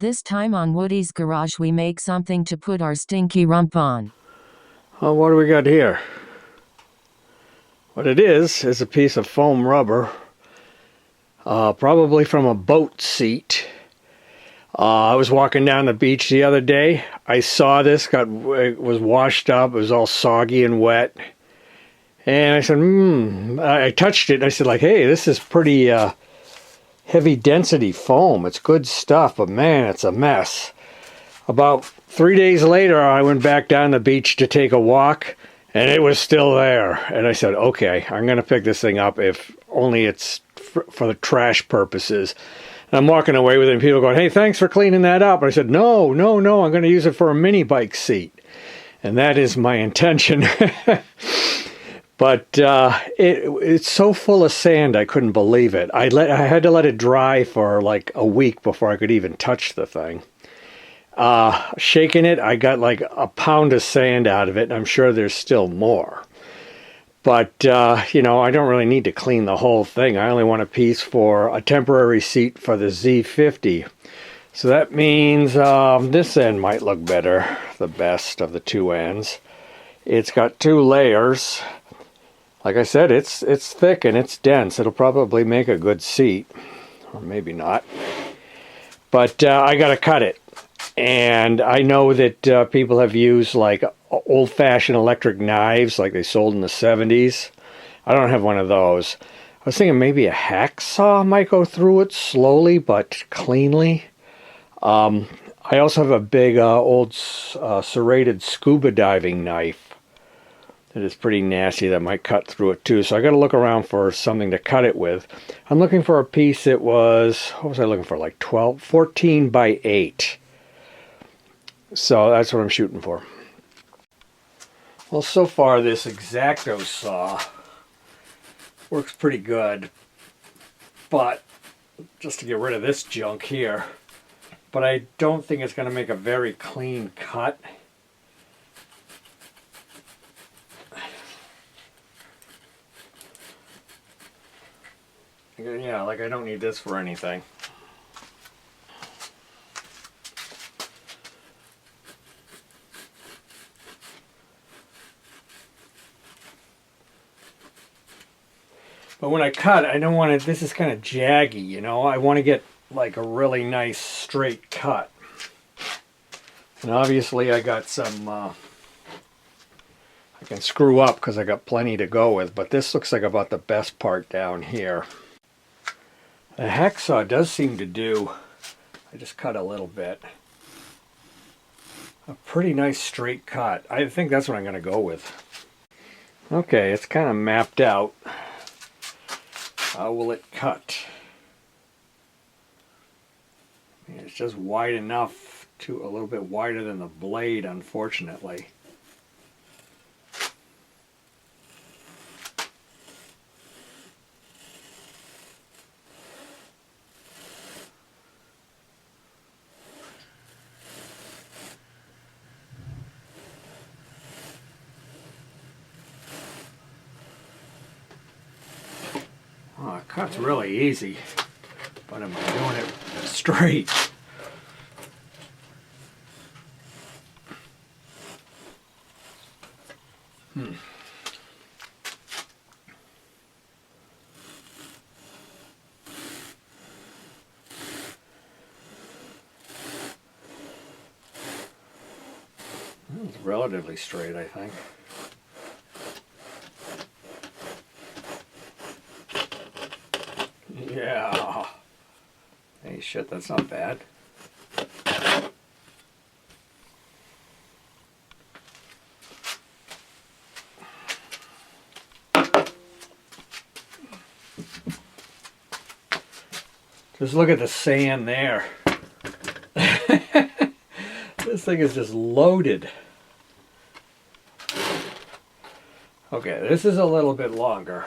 This time on Woody's Garage we make something to put our stinky rump on. Oh, what do we got here? What it is a piece of foam rubber, probably from a boat seat. I was walking down the beach the other day. I saw this, it was washed up, it was all soggy and wet. And I said, I touched it and I said like, hey, this is pretty heavy density foam. It's good stuff, but man, it's a mess. About 3 days later, I went back down the beach to take a walk, and it was still there. And I said, okay, I'm going to pick this thing up if only it's for the trash purposes. And I'm walking away with it, and people going, hey, thanks for cleaning that up. And I said, no, I'm going to use it for a mini bike seat. And that is my intention. But it's so full of sand, I couldn't believe it. I had to let it dry for like a week before I could even touch the thing. Shaking it, I got like a pound of sand out of it, and I'm sure there's still more. But, you know, I don't really need to clean the whole thing. I only want a piece for a temporary seat for the Z50. So that means this end might look better, the best of the two ends. It's got 2 layers. Like I said, it's thick and it's dense. It'll probably make a good seat, or maybe not. But I got to cut it. And I know that people have used like old-fashioned electric knives like they sold in the 70s. I don't have one of those. I was thinking maybe a hacksaw might go through it slowly but cleanly. I also have a big old serrated scuba diving knife that is pretty nasty that might cut through it too. So I got to look around for something to cut it with. I'm looking for a piece that was, what was I looking for, like 14 by 8. So that's what I'm shooting for. Well, so far this X-Acto saw works pretty good, but just to get rid of this junk here. But I don't think it's going to make a very clean cut. Yeah, like I don't need this for anything. But when I cut, I don't want it, this is kind of jaggy, you know. I want to get like a really nice straight cut. And obviously I got some, I can screw up because I got plenty to go with, but this looks like about the best part down here. The hacksaw does seem to do, I just cut a little bit, a pretty nice straight cut. I think that's what I'm going to go with. Okay, it's kind of mapped out. How will it cut? It's just wide enough to, a little bit wider than the blade, unfortunately. Oh, it cuts really easy, but I'm doing it straight. It's relatively straight, I think. Yeah. Hey, shit, that's not bad. Just look at the sand there. This thing is just loaded. Okay, this is a little bit longer.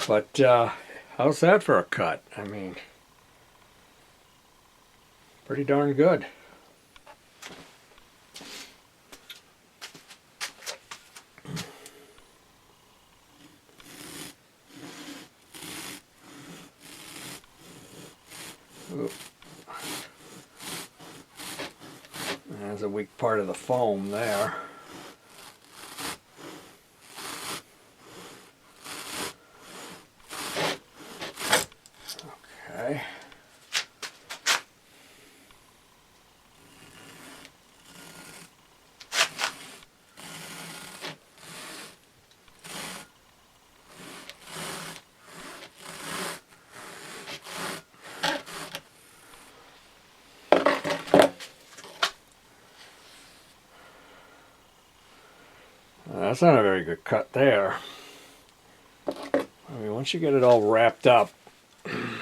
But how's that for a cut? I mean, pretty darn good. Ooh. There's a weak part of the foam there. Okay. That's not a very good cut there. I mean, once you get it all wrapped up, I'm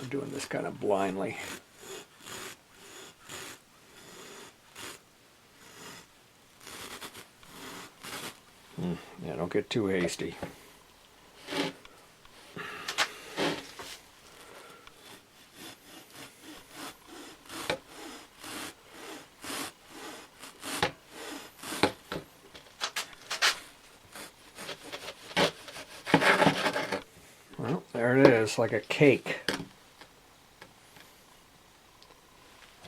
doing this kind of blindly. Yeah, don't get too hasty. Well, there it is, like a cake.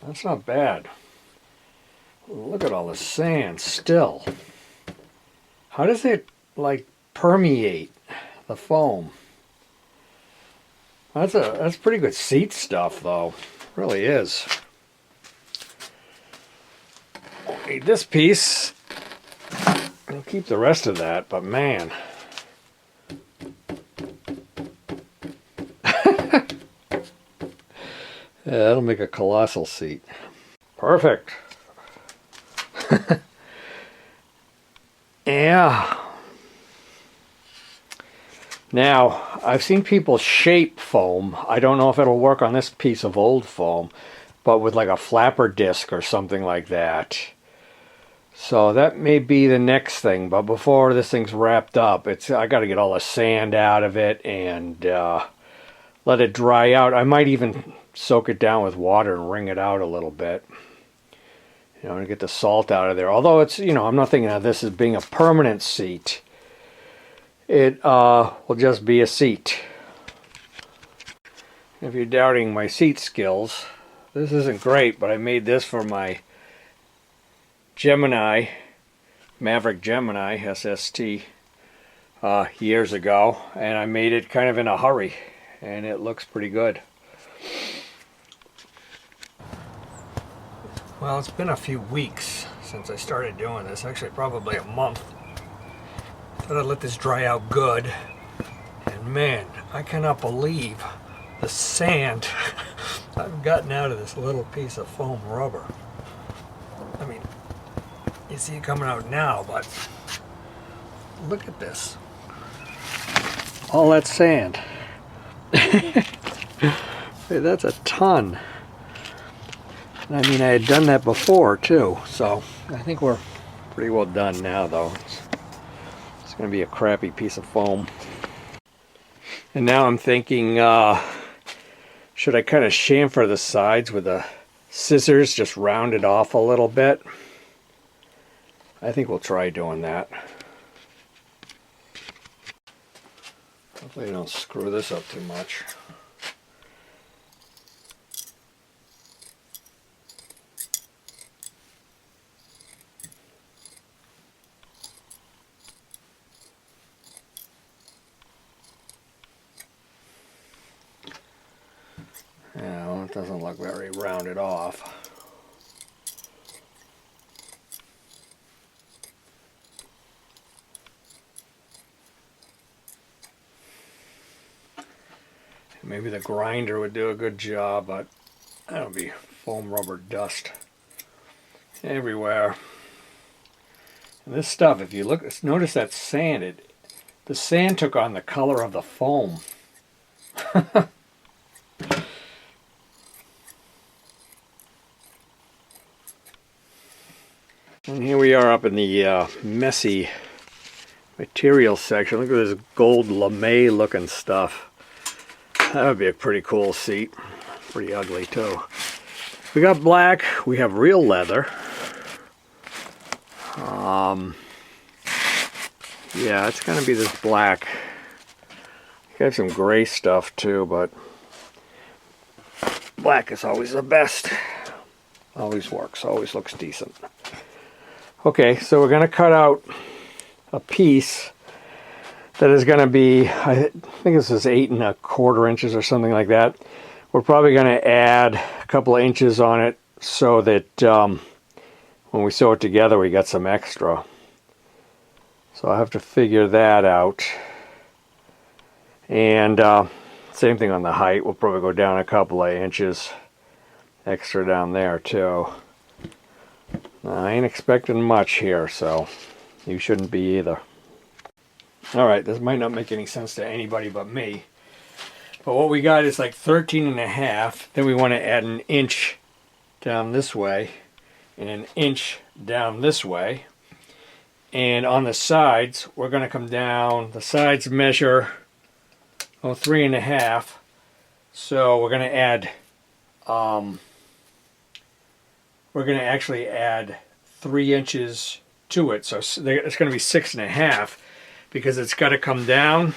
That's not bad. Look at all the sand still. How does it, like, permeate the foam? That's pretty good seat stuff, though. It really is. Need this piece. I'll keep the rest of that, but man. Yeah, that'll make a colossal seat. Perfect. Yeah. Now, I've seen people shape foam. I don't know if it'll work on this piece of old foam, but with like a flapper disc or something like that. So that may be the next thing, but before this thing's wrapped up, I got to get all the sand out of it and let it dry out. I might even soak it down with water and wring it out a little bit, you know, to get the salt out of there. Although it's, you know, I'm not thinking of this as being a permanent seat. It will just be a seat. If you're doubting my seat skills, this isn't great, but I made this for my Maverick Gemini SST years ago, and I made it kind of in a hurry, and it looks pretty good. Well, it's been a few weeks since I started doing this, actually probably a month. Thought I'd let this dry out good, and man, I cannot believe the sand I've gotten out of this little piece of foam rubber. I mean, you see it coming out now, but look at this. All that sand. Hey, that's a ton. And I mean, I had done that before too, so I think we're pretty well done now, though. It's going to be a crappy piece of foam. And now I'm thinking, should I kind of chamfer the sides with the scissors, just round it off a little bit? I think we'll try doing that. Hopefully I don't screw this up too much. Yeah, well, it doesn't look very rounded off. Maybe the grinder would do a good job, but that'll be foam rubber dust everywhere. And this stuff, if you look, notice that sand, the sand took on the color of the foam. And here we are up in the messy material section. Look at this gold lame looking stuff. That would be a pretty cool seat. Pretty ugly too. We got black. We have real leather. Yeah, it's going to be this black. You have some gray stuff too, but Black is always the best. Always works, always looks decent. Okay, so we're going to cut out a piece that is going to be, I think this is 8¼ inches or something like that. We're probably going to add a couple of inches on it so that when we sew it together we got some extra. So I'll have to figure that out. And same thing on the height. We'll probably go down a couple of inches extra down there too. I ain't expecting much here, so you shouldn't be either. Alright, this might not make any sense to anybody but me. But what we got is like 13½. Then we want to add an inch down this way and an inch down this way. And on the sides, we're going to come down. The sides measure 3½. So we're going to add, we're going to actually add 3 inches to it. So it's going to be 6½. Because it's got to come down,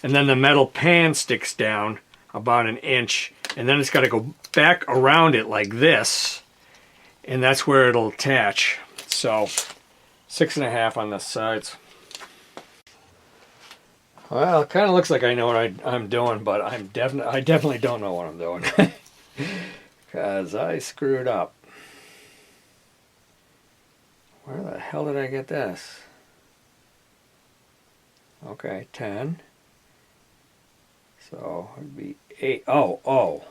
and then the metal pan sticks down about an inch, and then it's got to go back around it like this, and that's where it'll attach. So 6½ on the sides. Well, it kind of looks like I know what I'm doing, but I definitely don't know what I'm doing because I screwed up. Where the hell did I get this? Okay, 10. So it'd be 8. Oh,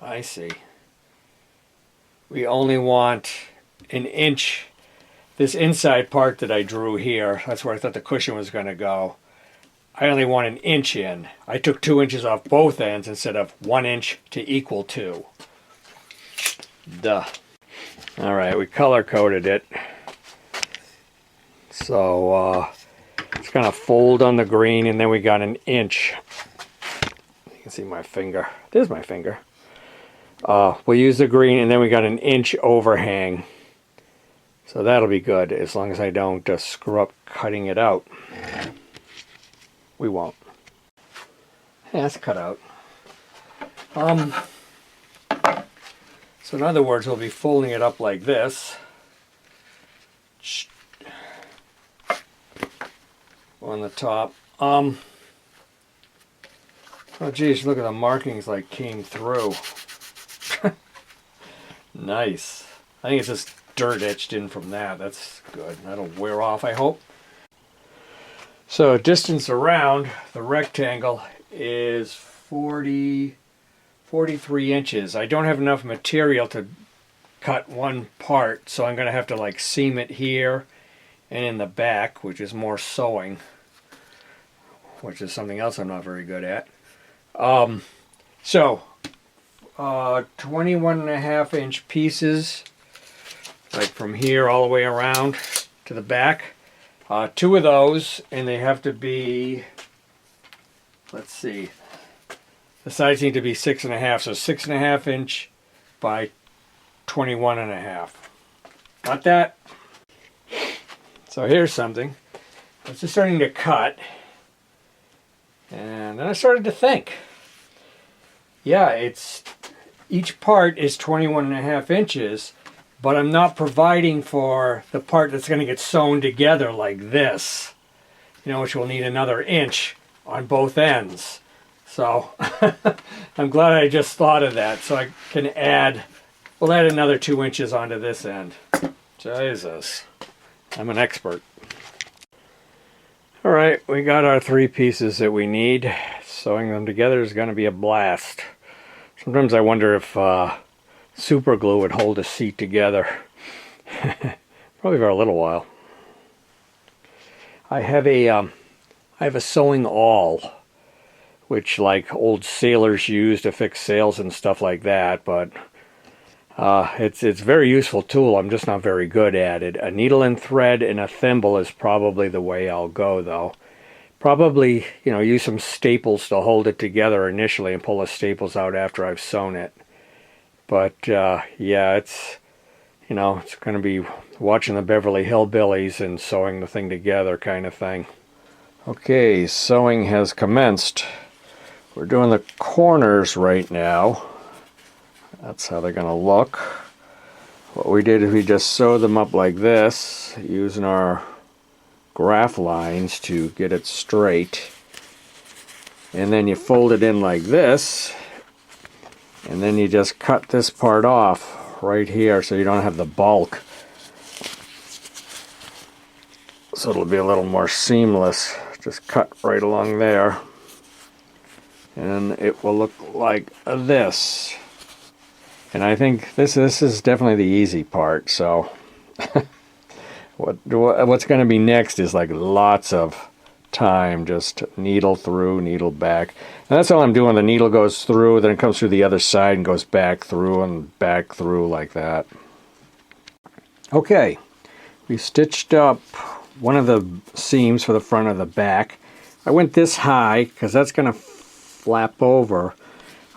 I see. We only want an inch. This inside part that I drew here, that's where I thought the cushion was going to go. I only want an inch in. I took 2 inches off both ends instead of 1 inch to equal 2. Duh. Alright, we color coded it. So it's going to fold on the green, and then we got an inch. You can see my finger. There's my finger. We'll use the green, and then we got an inch overhang. So that'll be good, as long as I don't screw up cutting it out. We won't. Yeah, that's cut out. So in other words, we'll be folding it up like this. On the top. Oh geez, look at the markings like came through. Nice. I think it's just dirt etched in from that. That's good. That'll wear off, I hope. So distance around the rectangle is 43 inches. I don't have enough material to cut one part, so I'm going to have to like seam it here and in the back, which is more sewing, which is something else I'm not very good at. 21½ inch pieces, like from here all the way around to the back. 2 of those, and they have to be, let's see, the sides need to be 6½, so 6½ inch by 21½. Got that? So here's something. I was just starting to cut, and then I started to think. Yeah, each part is 21½ inches, but I'm not providing for the part that's going to get sewn together like this, which will need another inch on both ends. So I'm glad I just thought of that. So I can we'll add another 2 inches onto this end. Jesus, I'm an expert. All right, we got our 3 pieces that we need. Sewing them together is going to be a blast. Sometimes I wonder if super glue would hold a seat together. Probably for a little while. I have a sewing awl, which like old sailors use to fix sails and stuff like that, but it's a very useful tool. I'm just not very good at it. A needle and thread and a thimble is probably the way I'll go, though. Probably, use some staples to hold it together initially and pull the staples out after I've sewn it. But yeah, it's going to be watching the Beverly Hillbillies and sewing the thing together kind of thing. Okay, sewing has commenced. We're doing the corners right now. That's how they're going to look. What we did is we just sewed them up like this, using our graph lines to get it straight. And then you fold it in like this, and then you just cut this part off right here so you don't have the bulk. So it'll be a little more seamless. Just cut right along there. And it will look like this. And I think this is definitely the easy part. So what's going to be next is like lots of time, just needle through, needle back. And that's all I'm doing. The needle goes through, then it comes through the other side and goes back through and back through like that. Okay, we stitched up one of the seams for the front of the back. I went this high because that's going to flap over.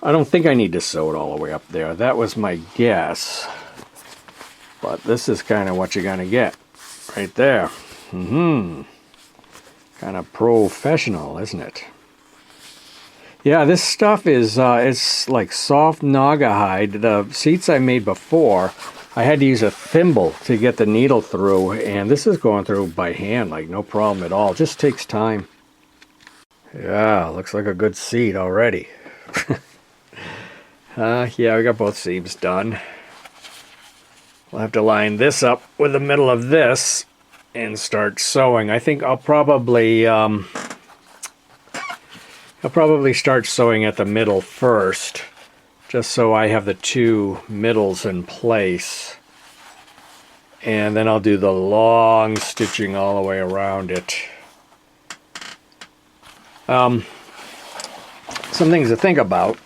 I don't think I need to sew it all the way up there. That was my guess. But this is kind of what you're going to get right there. Kind of professional, isn't it? Yeah, this stuff is it's like soft Naugahyde. The seats I made before, I had to use a thimble to get the needle through, and this is going through by hand, like no problem at all. Just takes time. Yeah, looks like a good seat already. Yeah, we got both seams done. We'll have to line this up with the middle of this and start sewing. I think I'll probably start sewing at the middle first, just so I have the two middles in place. And then I'll do the long stitching all the way around it. Some things to think about.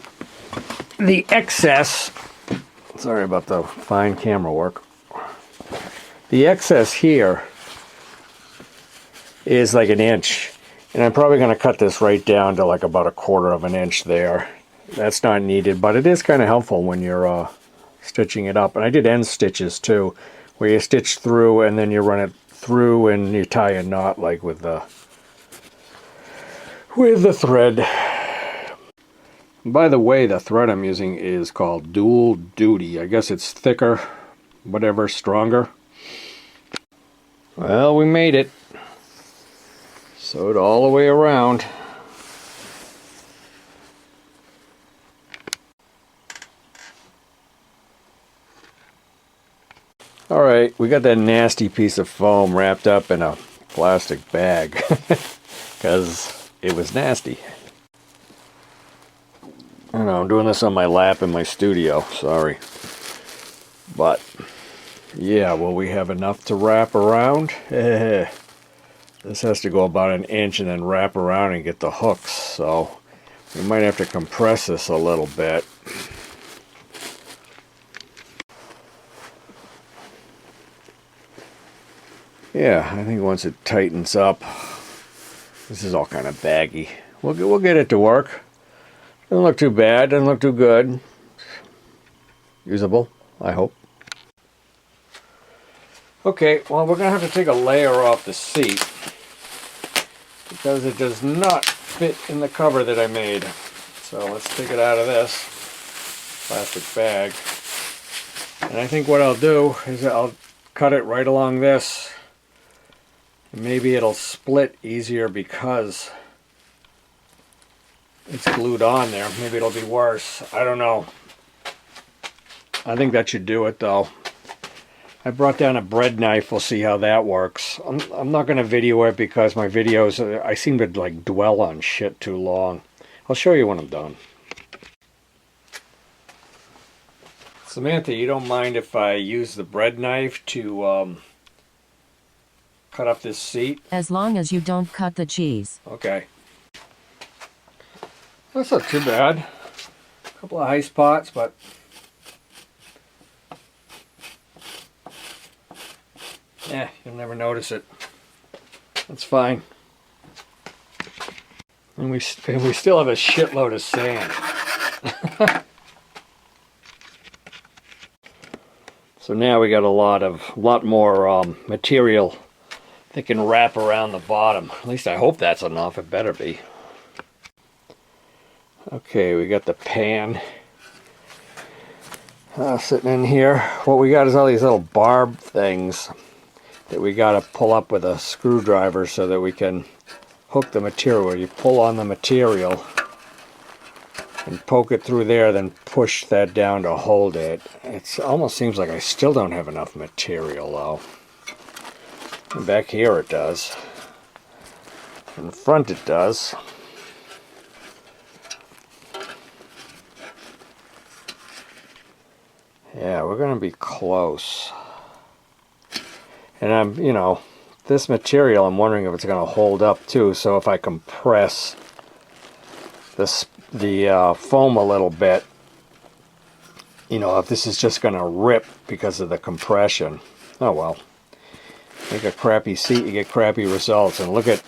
The excess, sorry about the fine camera work. The excess here is like an inch. And I'm probably going to cut this right down to like about 1/4 of an inch there. That's not needed, but it is kind of helpful when you're stitching it up. And I did end stitches too, where you stitch through and then you run it through and you tie a knot like with the thread. By the way, the thread I'm using is called Dual Duty. I guess it's thicker, whatever, stronger. Well, we made it. Sewed all the way around. Alright, we got that nasty piece of foam wrapped up in a plastic bag because it was nasty. I know, I'm doing this on my lap in my studio, sorry. But, yeah, will we have enough to wrap around? This has to go about 1 inch and then wrap around and get the hooks, so we might have to compress this a little bit. Yeah, I think once it tightens up, this is all kind of baggy. We'll get it to work. Doesn't look too bad, doesn't look too good. Usable, I hope. Okay, well, we're going to have to take a layer off the seat because it does not fit in the cover that I made. So let's take it out of this plastic bag. And I think what I'll do is I'll cut it right along this. And maybe it'll split easier because it's glued on there. Maybe it'll be worse. I don't know. I think that should do it though. I brought down a bread knife. We'll see how that works. I'm not going to video it because my videos, I seem to like dwell on shit too long. I'll show you when I'm done. Samantha, you don't mind if I use the bread knife to cut up this seat? As long as you don't cut the cheese. Okay. That's not too bad. A couple of high spots, but yeah, you'll never notice it. That's fine. And we still have a shitload of sand. So now we got a lot more material that can wrap around the bottom. At least I hope that's enough. It better be. Okay, we got the pan sitting in here. What we got is all these little barb things that we got to pull up with a screwdriver so that we can hook the material. You pull on the material and poke it through there, then push that down to hold it. It almost seems like I still don't have enough material though. And back here it does. In front it does. Yeah, we're going to be close. And you know, this material, I'm wondering if it's going to hold up too. So if I compress the foam a little bit, you know, if this is just going to rip because of the compression. Oh well. Make a crappy seat, you get crappy results. And look at,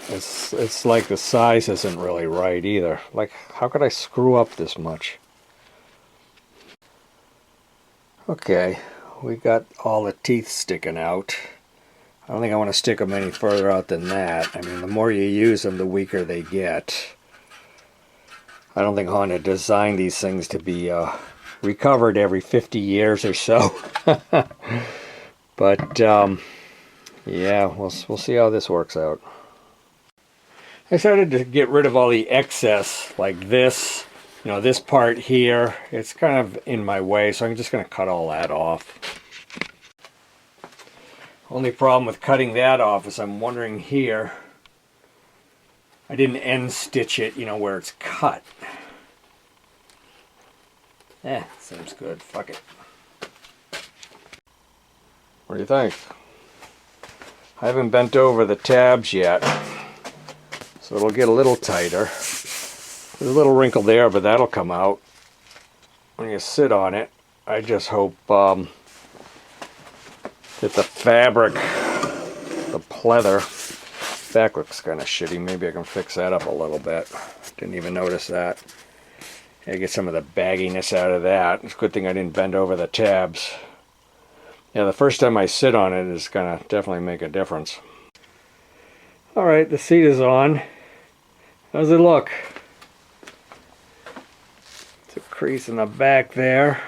it's like the size isn't really right either. Like, how could I screw up this much? Okay, we got all the teeth sticking out. I don't think I want to stick them any further out than that. I mean, the more you use them, the weaker they get. I don't think Honda designed these things to be recovered every 50 years or so. But, yeah, we'll see how this works out. I started to get rid of all the excess, like this. You know, this part here, it's kind of in my way, so I'm just going to cut all that off. Only problem with cutting that off is I'm wondering here, I didn't end stitch it, you know, where it's cut. Seems good. Fuck it. What do you think? I haven't bent over the tabs yet, so it'll get a little tighter. There's a little wrinkle there, but that'll come out when you sit on it. I just hope that the fabric, the pleather, back looks kind of shitty. Maybe I can fix that up a little bit. Didn't even notice that. I get some of the bagginess out of that. It's a good thing I didn't bend over the tabs. Yeah, the first time I sit on it is going to definitely make a difference. Alright, the seat is on. How does it look? It's a crease in the back there.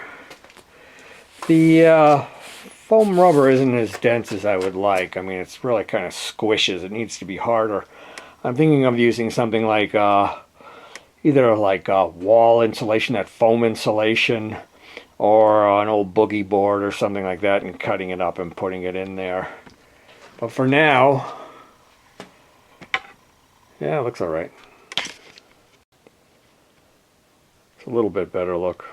The foam rubber isn't as dense as I would like. I mean, it's really kind of squishes. It needs to be harder. I'm thinking of using something like either like wall insulation, that foam insulation, or an old boogie board or something like that, and cutting it up and putting it in there. But for now, yeah, it looks alright. It's a little bit better look.